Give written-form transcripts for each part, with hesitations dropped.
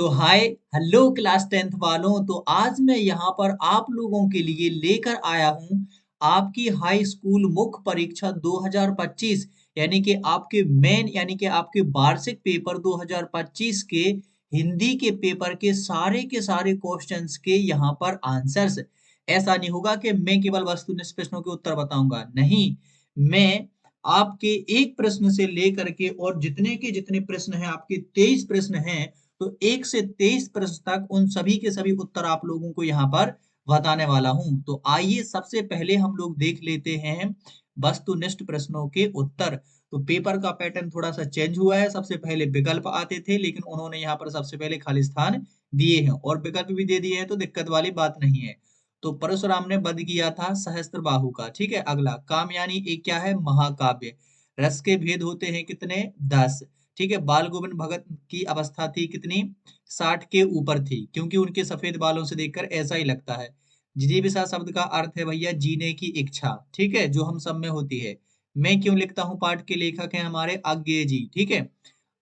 तो hi hello class tenth वालों। तो आज मैं यहाँ पर आप लोगों के लिए लेकर आया हूँ आपकी हाई स्कूल मुख्य परीक्षा 2025 यानी कि आपके मेन यानी कि आपके वार्षिक पेपर 2025 के हिंदी के पेपर के सारे क्वेश्चंस के यहाँ पर आंसर्स। ऐसा नहीं होगा कि मैं केवल वस्तुनिष्ठ प्रश्नों के उत्तर बताऊंगा, नहीं, मैं आपके एक प्रश्न से लेकर के और जितने के जितने प्रश्न हैं, आपके 23 प्रश्न हैं, तो 1 से 23 प्रश्न तक उन सभी के सभी उत्तर आप लोगों को यहाँ पर बताने वाला हूं। तो आइए सबसे पहले हम लोग देख लेते हैं वस्तुनिष्ठ प्रश्नों के उत्तर। तो पेपर का पैटर्न थोड़ा सा चेंज हुआ है। सबसे पहले विकल्प आते थे, लेकिन उन्होंने यहाँ पर सबसे पहले खाली स्थान दिए हैं और विकल्प भी दे दिए हैं, तो दिक्कत वाली बात नहीं है। तो परशुराम ने वध किया था सहस्त्र बाहु का। ठीक है, अगला कामयानी एक क्या है, महाकाव्य। रस के भेद होते हैं कितने, 10। ठीक है, बाल गोविंद भगत की अवस्था थी कितनी, 60 के ऊपर थी, क्योंकि उनके सफेद बालों से देखकर ऐसा ही लगता है। जिजीविषा शब्द का अर्थ है भैया जीने की इच्छा। ठीक है, जो हम सब में होती है। मैं क्यों लिखता हूँ पाठ के लेखक हैं हमारे अज्ञेय जी। ठीक है,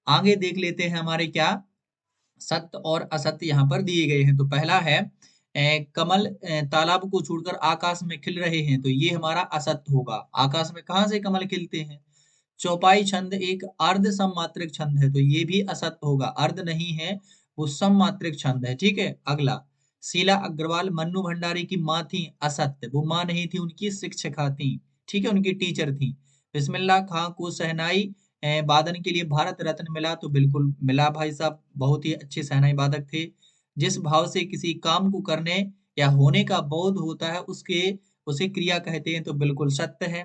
आगे देख लेते हैं हमारे क्या सत्य और असत्य यहाँ पर दिए गए हैं। तो पहला है कमल तालाब को छोड़कर आकाश में खिल रहे हैं, तो ये हमारा असत्य होगा। आकाश में कहाँ से कमल खिलते हैं। चौपाई छंद एक अर्ध सममात्रिक छंद है, तो ये भी असत्य होगा, अर्ध नहीं है, वो सममात्रिक छंद है। ठीक है, अगला शीला अग्रवाल मन्नू भंडारी की माँ थी, असत्य, वो माँ नहीं थी, उनकी शिक्षिका थी। ठीक है, उनकी टीचर थी। बिस्मिल्लाह खां को शहनाई वादन के लिए भारत रत्न मिला, तो बिल्कुल मिला भाई साहब, बहुत ही अच्छे शहनाई वादक थे। जिस भाव से किसी काम को करने या होने का बोध होता है उसके उसे क्रिया कहते हैं, तो बिल्कुल सत्य है।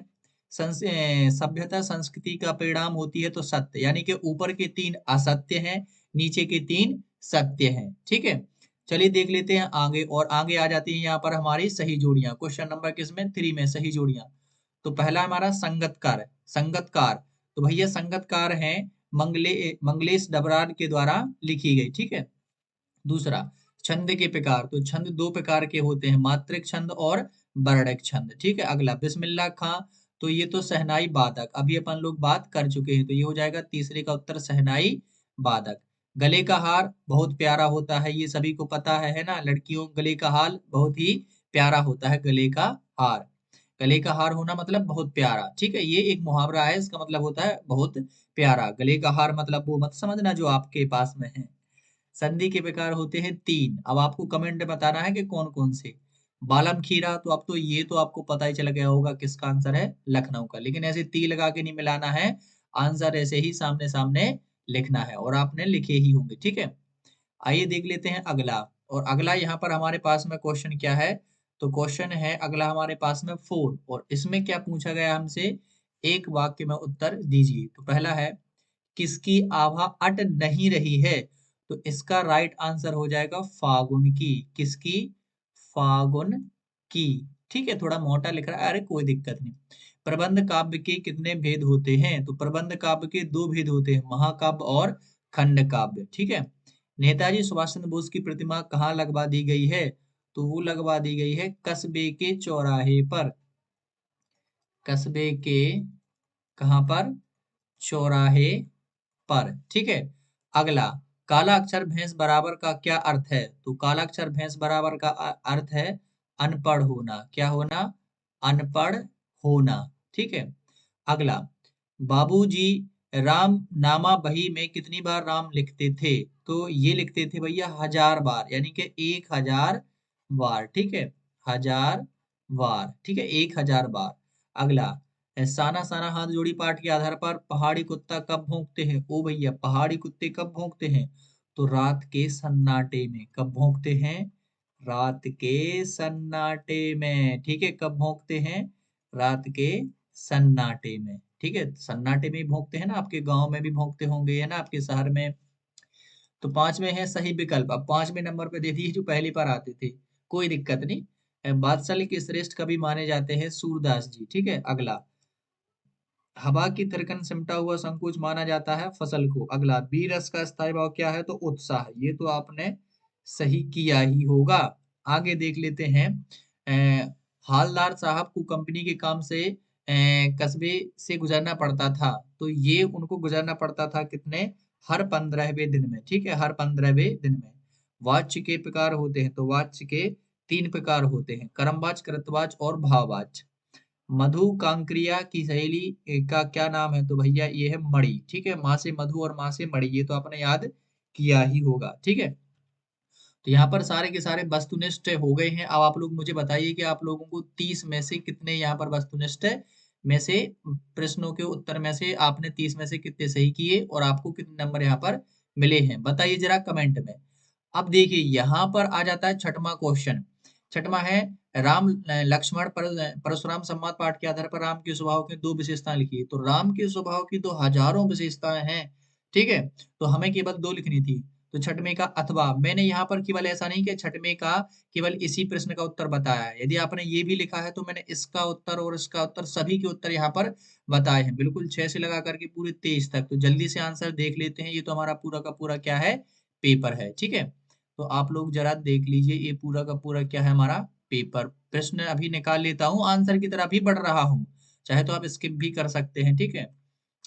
सभ्यता संस्कृति का परिणाम होती है, तो सत्य, यानी कि ऊपर के 3 असत्य हैं, नीचे के 3 सत्य हैं। ठीक है, चलिए देख लेते हैं आगे, और आगे आ जाती है यहाँ पर हमारी सही जोड़ियां। क्वेश्चन नंबर किसमें, 3 में सही जोड़ियां। तो पहला हमारा संगतकार। संगतकार, तो भैया संगतकार है मंगलेश डबरार के द्वारा लिखी गई। ठीक है, दूसरा छंद के प्रकार, तो छंद 2 प्रकार के होते हैं, मात्रिक छंद और वर्णक छंद। ठीक है, अगला बिस्मिल्लाह खां, तो ये तो शहनाई वादक, अभी अपन लोग बात कर चुके हैं, तो ये हो जाएगा तीसरे का उत्तर शहनाई वादक। गले का हार बहुत प्यारा होता है, ये सभी को पता है ना, लड़कियों गले का हार बहुत ही प्यारा होता है, गले का हार। गले का हार होना मतलब बहुत प्यारा। ठीक है, ये एक मुहावरा है, इसका मतलब होता है बहुत प्यारा। गले का हार मतलब वो मत समझना जो आपके पास में है। संधि के प्रकार होते हैं 3। अब आपको कमेंट में बताना है कि कौन कौन से। बालम खीरा, तो अब तो ये तो आपको पता ही चल गया होगा किसका आंसर है, लखनऊ का, लेकिन ऐसे ती लगा के नहीं मिलाना है, आंसर ऐसे ही सामने सामने लिखना है, और आपने लिखे ही होंगे। ठीक है, आइए देख लेते हैं अगला। और अगला यहाँ पर हमारे पास में क्वेश्चन क्या है, तो क्वेश्चन है अगला हमारे पास में 4, और इसमें क्या पूछा गया हमसे, एक वाक्य में उत्तर दीजिए। तो पहला है किसकी आभा अट नहीं रही है, तो इसका राइट आंसर हो जाएगा फागुन की। किसकी, फागुन की। ठीक है, थोड़ा मोटा लिख रहा है, अरे कोई दिक्कत नहीं। प्रबंध काव्य के कितने भेद होते हैं, तो प्रबंध काव्य के 2 भेद होते हैं, महाकाव्य और खंड काव्य। ठीक है, नेताजी सुभाष चंद्र बोस की प्रतिमा कहाँ लगवा दी गई है, तो वो लगवा दी गई है कस्बे के चौराहे पर। कस्बे के कहाँ पर, चौराहे पर। ठीक है, अगला काला अक्षर भैंस बराबर का क्या अर्थ है, तो काला अक्षर भैंस बराबर का अर्थ है अनपढ़ होना। क्या होना, अनपढ़ होना। ठीक है, अगला बाबूजी राम नामा बही में कितनी बार राम लिखते थे, तो ये लिखते थे भैया 1000 बार, यानी कि 1000 बार। ठीक है, 1000 बार। ठीक है, 1000 बार। अगला साना साना हाथ जोड़ी पाठ के आधार पर पहाड़ी कुत्ता कब भौंकते हैं, ओ भैया पहाड़ी कुत्ते कब भौंकते हैं, तो रात के सन्नाटे में। कब भौंकते हैं, रात के सन्नाटे में। ठीक है, कब भौंकते हैं, रात के सन्नाटे में। ठीक है, सन्नाटे में ही भौंकते हैं ना, आपके गांव में भी भौंकते होंगे, है ना, आपके शहर में। तो 5 में है सही विकल्प। अब 5वें नंबर पे दे दिए जो पहली बार आते थे, कोई दिक्कत नहीं। बादशाह के श्रेष्ठ कवि माने जाते हैं सूरदास जी। ठीक है, अगला हवा की थिरकन सिमटा हुआ संकोच माना जाता है फसल को। अगला बी रस का स्थायी भाव क्या है, तो उत्साह, ये तो आपने सही किया ही होगा। आगे देख लेते हैं हालदार साहब को कंपनी के काम से कस्बे से गुजरना पड़ता था, तो ये उनको गुजरना पड़ता था कितने, हर 15वें दिन में, ठीक है, हर 15वें दिन में। वाच्य के प्रकार होते हैं, तो वाच्य के 3 प्रकार होते हैं, कर्मवाच्य, कृतवाच्य और भाववाच्य। मधु कांक्रिया की सहेली का क्या नाम है? तो भैया ये है मणि, ठीक है, माँ से मधु और माँ से मणि, ये तो आपने याद किया ही होगा, ठीक है। तो यहाँ पर सारे के सारे वस्तुनिष्ठ हो गए हैं। अब आप लोग मुझे बताइए कि आप लोगों को 30 में से कितने यहाँ पर वस्तुनिष्ठ में से प्रश्नों के उत्तर में से आपने 30 में से कितने सही किए और आपको कितने नंबर यहाँ पर मिले हैं, बताइए जरा कमेंट में। अब देखिए यहाँ पर आ जाता है छठवां क्वेश्चन। छठवां है राम लक्ष्मण परशुराम संवाद पाठ के आधार पर राम के स्वभाव की 2 विशेषताएं लिखिए। तो राम के स्वभाव की तो हजारों विशेषताएं हैं, ठीक है, तो हमें केवल 2 लिखनी थी। तो छठवें का अथवा, मैंने यहाँ पर केवल ऐसा नहीं कि छठवें का केवल इसी प्रश्न का उत्तर बताया है। यदि आपने ये भी लिखा है तो मैंने इसका उत्तर और इसका उत्तर सभी के उत्तर यहाँ पर बताए हैं, बिल्कुल 6 से लगा करके पूरे 23 तक। तो जल्दी से आंसर देख लेते हैं, ये तो हमारा पूरा का पूरा क्या है, पेपर है, ठीक है। तो आप लोग जरा देख लीजिए, ये पूरा का पूरा क्या है, हमारा पेपर। प्रश्न अभी निकाल लेता हूँ, आंसर की तरफ भी बढ़ रहा हूँ, चाहे तो आप स्किप भी कर सकते हैं, ठीक है।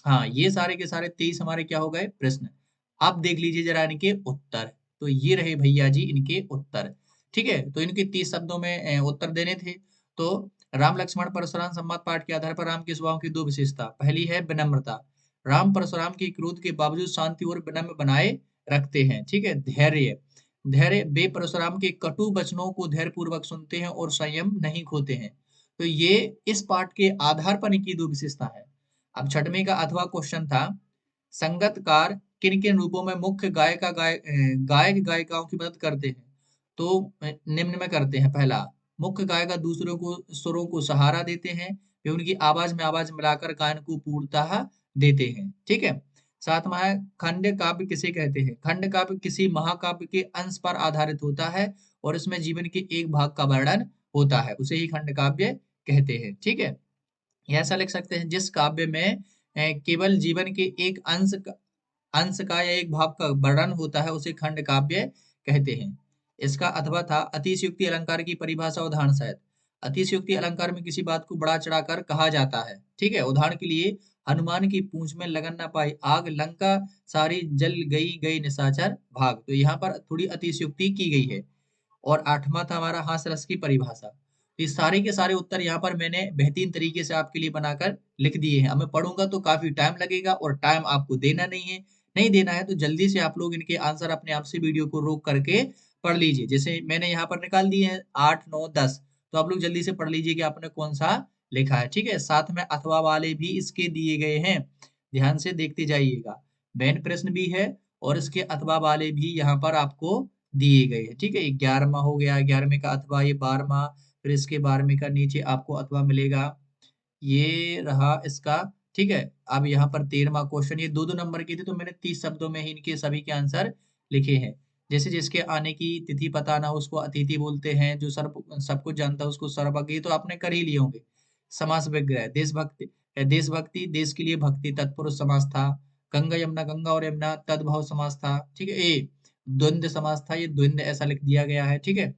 हाँ, ये सारे के सारे 23 हमारे क्या हो गए, प्रश्न। अब देख लीजिए जरा इनके उत्तर। तो ये रहे भैया जी इनके उत्तर, ठीक है। तो इनके 30 शब्दों में उत्तर देने थे। तो राम लक्ष्मण परशुराम संवाद पाठ के आधार पर राम के स्वभाव की 2 विशेषता। पहली है विनम्रता। राम परशुराम के क्रोध के बावजूद शांति और विनम्र बनाए रखते हैं, ठीक है। धैर्य, धैर्य, वे परशुराम के कटु वचनों को धैर्य पूर्वक सुनते हैं और संयम नहीं खोते हैं। तो ये इस पाठ के आधार पर इनकी 2 विशेषता है। अब छठवें का अथवा क्वेश्चन था, संगतकार किन किन रूपों में मुख्य गायक गायिकाओं की मदद करते हैं? तो निम्न में करते हैं। पहला, मुख्य गायिका दूसरों को स्वरों को सहारा देते हैं, वे उनकी आवाज में आवाज मिलाकर गायन को पूर्णतः देते हैं, ठीक है। सातवां है, खंड काव्य किसे कहते हैं? खंड काव्य किसी महाकाव्य के अंश पर आधारित होता है और इसमें जीवन के एक भाग का वर्णन होता है, उसे ही खंड काव्य कहते हैं, ठीक है। या ऐसा लिख सकते हैं, जिस काव्य में केवल जीवन के एक अंश का या एक भाव का वर्णन होता है उसे खंड काव्य कहते हैं। इसका अथवा था, अतिशयोक्ति अलंकार की परिभाषा उदाहरण सहित। अतिशयोक्ति अलंकार में किसी बात को बढ़ा चढ़ाकर कहा जाता है, ठीक है। उदाहरण के लिए, हनुमान की पूंछ में लगन न पाई आग, लंका सारी जल गई गई निशाचर भाग। तो यहाँ पर थोड़ी अतिशयोक्ति की गई है। और आठवां था हमारा हास्य रस की परिभाषा। तो ये सारे के सारे उत्तर यहाँ पर मैंने बेहतरीन तरीके से आपके लिए बनाकर लिख दिए हैं। अब मैं पढ़ूंगा तो काफी टाइम लगेगा और टाइम आपको देना नहीं है। नहीं देना है तो जल्दी से आप लोग इनके आंसर अपने आप से वीडियो को रोक करके पढ़ लीजिए। जैसे मैंने यहाँ पर निकाल दिए हैं 8, 9, 10, तो आप लोग जल्दी से पढ़ लीजिए कि आपने कौन सा लिखा है, ठीक है। साथ में अथवा वाले भी इसके दिए गए हैं, ध्यान से देखते जाइएगा। मेन प्रश्न भी है और इसके अथवा वाले भी यहाँ पर आपको दिए गए हैं, ठीक है। 11वां हो गया, 11वें का अथवा, ये 12वां, फिर इसके 12वें का नीचे आपको अथवा मिलेगा, ये रहा इसका, ठीक है। अब यहाँ पर 13वां क्वेश्चन, ये 2-2 नंबर के थे तो मैंने 30 शब्दों में ही इनके सभी के आंसर लिखे हैं। जैसे जिसके आने की तिथि पता ना हो उसको अतिथि बोलते हैं, जो सब कुछ जानता है उसको सर्वज्ञ, ये तो आपने कर ही लिए होंगे। समास विग्रह, देशभक्ति, देशभक्ति, देश के लिए भक्ति, तत्पुरुष समास था। गंगा यमुना, गंगा और यमुना तद्भव समास था, ठीक है। ए द्वंद्व समास था, ये द्वंद्व ऐसा लिख दिया गया है, ठीक है।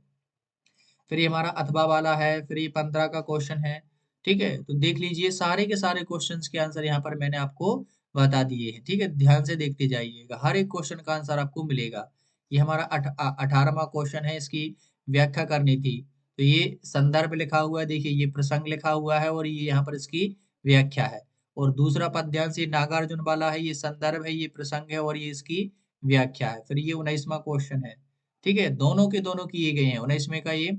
फिर ये हमारा अथवा वाला है, फिर ये 15 का क्वेश्चन है, ठीक है। तो देख लीजिए सारे के सारे क्वेश्चंस के आंसर यहाँ पर मैंने आपको बता दिए हैं, ठीक है। ध्यान से देखते जाइएगा, हर एक क्वेश्चन का आंसर आपको मिलेगा। ये हमारा 18वां क्वेश्चन है, इसकी व्याख्या करनी थी। तो ये संदर्भ लिखा हुआ है, देखिए ये प्रसंग लिखा हुआ है और ये यहाँ पर इसकी व्याख्या है। और दूसरा पद्यांश ये नागार्जुन वाला है, ये संदर्भ है, ये प्रसंग है और ये इसकी व्याख्या है। फिर ये 19वां क्वेश्चन है, ठीक है। दोनों के दोनों किए गए हैं। 19वें का ये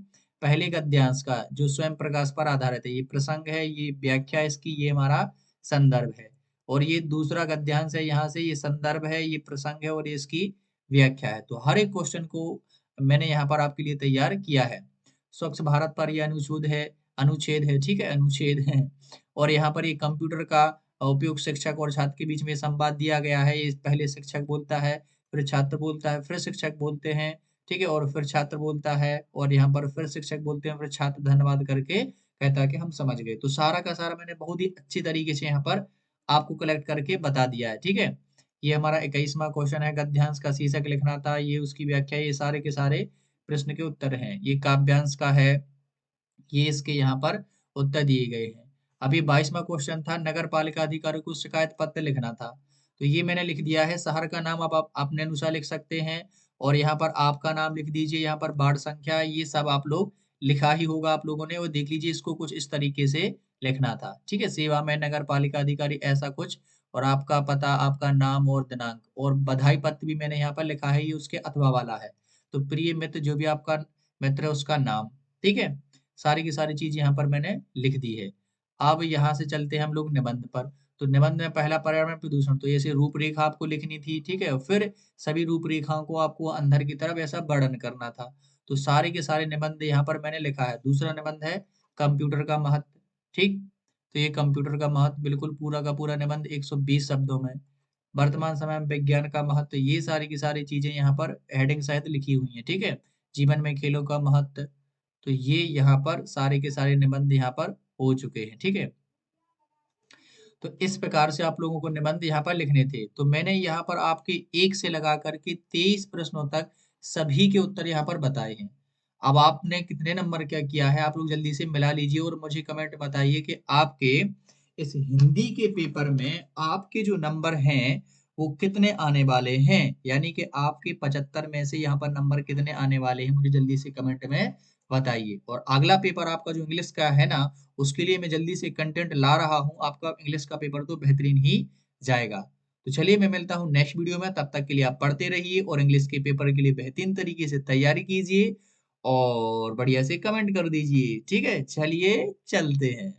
पहले गद्यांश का जो स्वयं प्रकाश पर आधारित है, ये प्रसंग है, ये व्याख्या है इसकी, ये हमारा संदर्भ है। और ये दूसरा गद्यांश है, यहाँ से ये संदर्भ है, ये प्रसंग है और ये इसकी व्याख्या है। तो हर एक क्वेश्चन को मैंने यहाँ पर आपके लिए तैयार किया है। स्वच्छ भारत पर ये अनुच्छेद है, ठीक है, अनुच्छेद है। और यहाँ पर ये कंप्यूटर का उपयोग शिक्षक और छात्र के बीच में संवाद दिया गया है। ये पहले शिक्षक बोलता है, फिर छात्र बोलता है, फिर शिक्षक बोलते हैं, ठीक है, और फिर छात्र बोलता है और यहाँ पर फिर शिक्षक बोलते हैं, फिर छात्र धन्यवाद करके कहता है कि हम समझ गए। तो सारा का सारा मैंने बहुत ही अच्छी तरीके से यहाँ पर आपको कलेक्ट करके बता दिया है, ठीक है। ये हमारा 21वां क्वेश्चन है, गद्यांश का शीर्षक लिखना था, ये उसकी व्याख्या, ये सारे के सारे प्रश्न के उत्तर हैं। ये काव्यांश का है, ये इसके यहाँ पर उत्तर दिए गए हैं। अभी 22वां क्वेश्चन था, नगर पालिका अधिकारी को शिकायत पत्र लिखना था। तो ये मैंने लिख दिया है। शहर का नाम अब आप अपने अनुसार लिख सकते हैं और यहाँ पर आपका नाम लिख दीजिए, यहाँ पर वार्ड संख्या, ये सब आप लोग लिखा ही होगा आप लोगों ने, और देख लीजिए इसको कुछ इस तरीके से लिखना था। ठीक है, सेवा में नगर पालिका अधिकारी ऐसा कुछ, और आपका पता, आपका नाम और दिनांक, और बधाई पत्र भी मैंने यहाँ पर लिखा है, ये उसके अथवा वाला है। तो प्रिय मित्र, जो भी आपका मित्र है उसका नाम। ठीक है, सारी की सारी चीज यहाँ पर मैंने लिख दी है। अब यहाँ से चलते हैं हम लोग निबंध पर। तो निबंध में पहला पर्यावरण प्रदूषण, तो ऐसे रूपरेखा आपको लिखनी थी। ठीक है, फिर सभी रूपरेखाओं को आपको अंदर की तरफ ऐसा वर्णन करना था। तो सारे के सारे निबंध यहाँ पर मैंने लिखा है। दूसरा निबंध है कंप्यूटर का महत्व। ठीक, तो ये कंप्यूटर का महत्व बिल्कुल पूरा का पूरा निबंध 120 शब्दों में। वर्तमान समय में विज्ञान का महत्व, ये सारी की सारी चीजें यहाँ पर हेडिंग सहित लिखी हुई हैं। ठीक है, जीवन में खेलों का महत्व, तो ये यहाँ पर सारे के सारे निबंध यहाँ पर हो चुके हैं। ठीक है, तो इस प्रकार से आप लोगों को निबंध यहाँ पर लिखने थे। तो मैंने यहाँ पर आपके 1 से लगा करके 23 प्रश्नों तक सभी के उत्तर यहाँ पर बताए हैं। अब आपने कितने नंबर क्या किया है, आप लोग जल्दी से मिला लीजिए और मुझे कमेंट बताइए कि आपके इस हिंदी के पेपर में आपके जो नंबर हैं वो कितने आने वाले हैं, यानी कि आपके 75 में से यहाँ पर नंबर कितने आने वाले हैं, मुझे जल्दी से कमेंट में बताइए। और अगला पेपर आपका जो इंग्लिश का है ना, उसके लिए मैं जल्दी से कंटेंट ला रहा हूँ। आपका इंग्लिश का पेपर तो बेहतरीन ही जाएगा। तो चलिए, मैं मिलता हूँ नेक्स्ट वीडियो में। तब तक के लिए आप पढ़ते रहिए और इंग्लिश के पेपर के लिए बेहतरीन तरीके से तैयारी कीजिए और बढ़िया से कमेंट कर दीजिए। ठीक है, चलिए चलते हैं।